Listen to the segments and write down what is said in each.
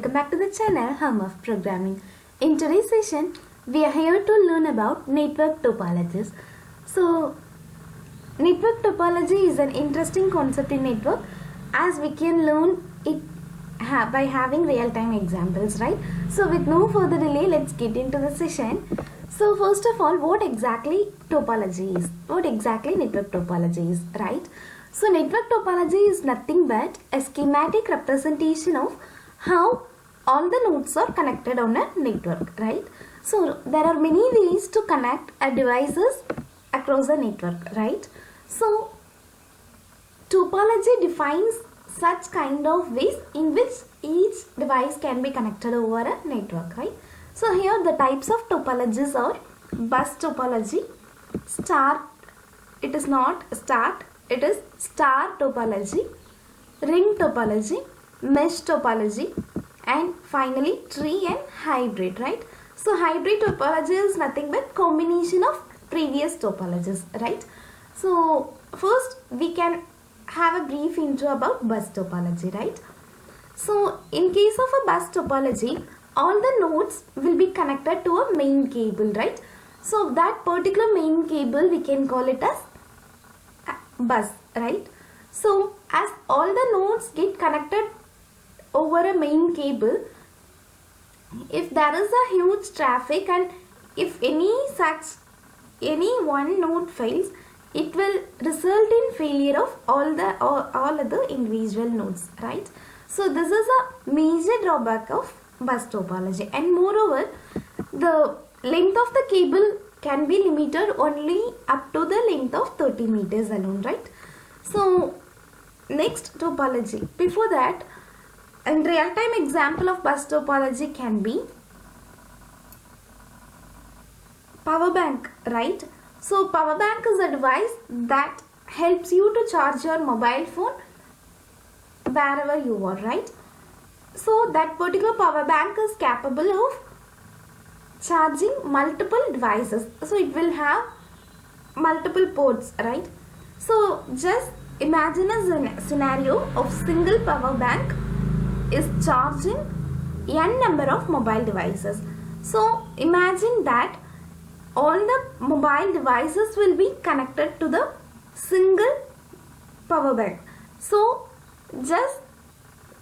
welcome back to the channel Hum of Programming. In today's session, we are here to learn about network topologies. So, network topology is an interesting concept in network as we can learn it by having real-time examples, right? So, with no further delay, let's get into the session. So, first of all, what exactly topology is? What exactly network topology is, right? So, network topology is nothing but a schematic representation of how all the nodes are connected on a network, right? So, there are many ways to connect a devices across a network, right? So, topology defines such kind of ways in which each device can be connected over a network, right? So, here the types of topologies are bus topology, it is star topology, ring topology, mesh topology, and finally tree and hybrid, right? So hybrid topology is nothing but combination of previous topologies, right? So first we can have a brief intro about bus topology, right? So in case of a bus topology, all the nodes will be connected to a main cable, right? So that particular main cable we can call it as bus, right? So as all the nodes get connected over a main cable, if there is a huge traffic and if any one node fails, it will result in failure of all other individual nodes, right? So this is a major drawback of bus topology, and moreover the length of the cable can be limited only up to the length of 30 meters alone, right? So next topology, before that, a real-time example of bus topology can be power bank, right? So power bank is a device that helps you to charge your mobile phone wherever you are, right? So that particular power bank is capable of charging multiple devices. So it will have multiple ports, right? So just imagine a scenario of single power bank is charging n number of mobile devices. So imagine that all the mobile devices will be connected to the single power bank. So just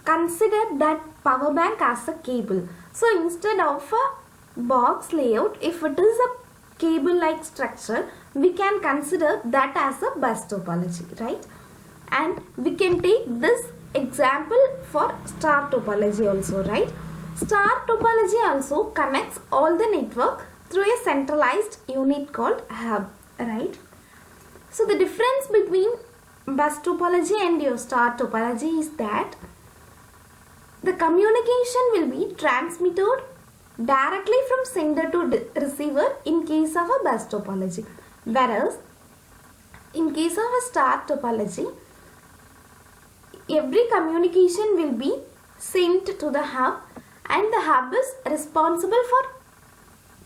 consider that power bank as a cable. So instead of a box layout, if it is a cable like structure, we can consider that as a bus topology, right? And we can take this example for star topology also, right? Star topology also connects all the network through a centralized unit called hub, right? So the difference between bus topology and your star topology is that the communication will be transmitted directly from sender to receiver in case of a bus topology, whereas in case of a star topology, every communication will be sent to the hub and the hub is responsible for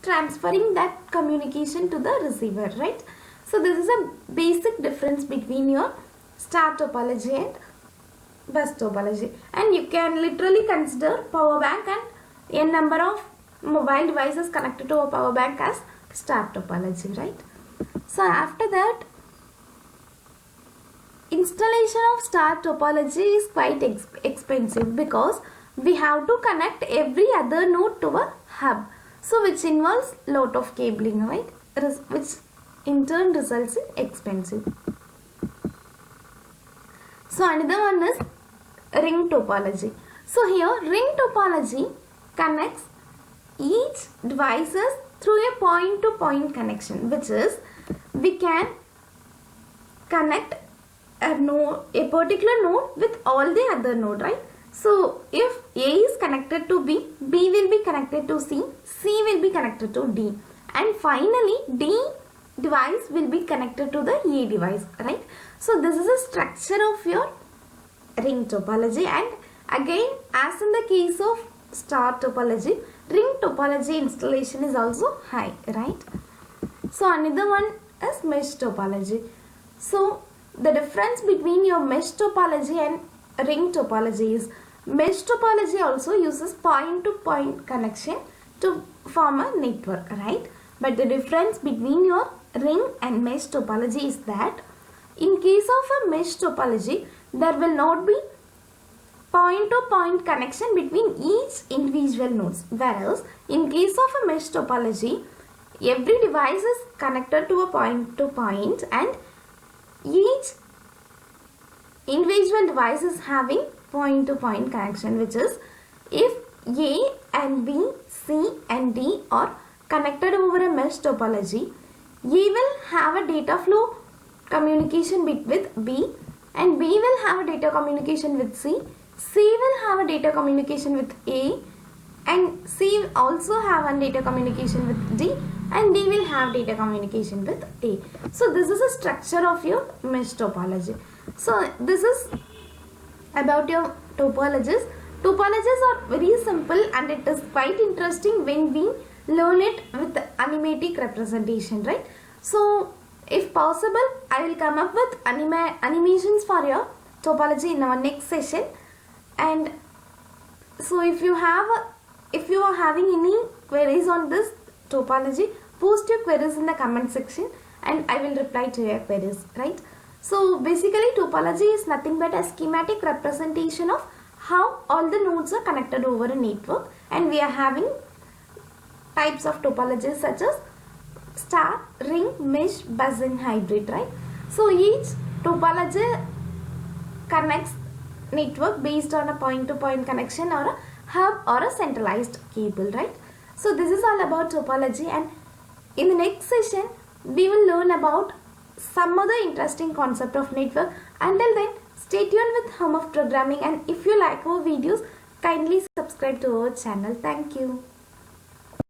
transferring that communication to the receiver, right? So this is a basic difference between your star topology and bus topology, and you can literally consider power bank and n number of mobile devices connected to a power bank as star topology, right? So after that, installation of star topology is quite expensive because we have to connect every other node to a hub, so which involves lot of cabling, right? Which in turn results in expensive. So another one is ring topology. So here ring topology connects each devices through a point-to-point connection, which is we can connect a particular node with all the other node, right? So if A is connected to B, B will be connected to C, C will be connected to D, and finally D device will be connected to the A device, right? So this is a structure of your ring topology, and again as in the case of star topology, ring topology installation is also high, right? So another one is mesh topology. So the difference between your mesh topology and ring topology is Mesh topology also uses point-to-point connection to form a network, right? But the difference between your ring and mesh topology is that in case of a mesh topology, there will not be point-to-point connection between each individual nodes, whereas in case of a mesh topology, every device is connected to a point-to-point and each individual device is having point-to-point connection, which is if A and B, C and D are connected over a mesh topology, A will have a data flow communication bit with B and B will have a data communication with C. C will have a data communication with A and C also have a data communication with D and D will have data communication with A. So this is a structure of your mesh topology. So this is about your topologies. Topologies are very simple and it is quite interesting when we learn it with animatic representation, right? So if possible, I will come up with animations for your topology in our next session. And so if you are having any queries on this topology, post your queries in the comment section and I will reply to your queries, right? So basically topology is nothing but a schematic representation of how all the nodes are connected over a network, and we are having types of topologies such as star, ring, mesh, buzz and hybrid, right? So each topology connects network based on a point-to-point connection or a hub or a centralized cable, right? So this is all about topology, and in the next session we will learn about some other interesting concept of network. Until then, stay tuned with Home of Programming, and if you like our videos, kindly subscribe to our channel. Thank you.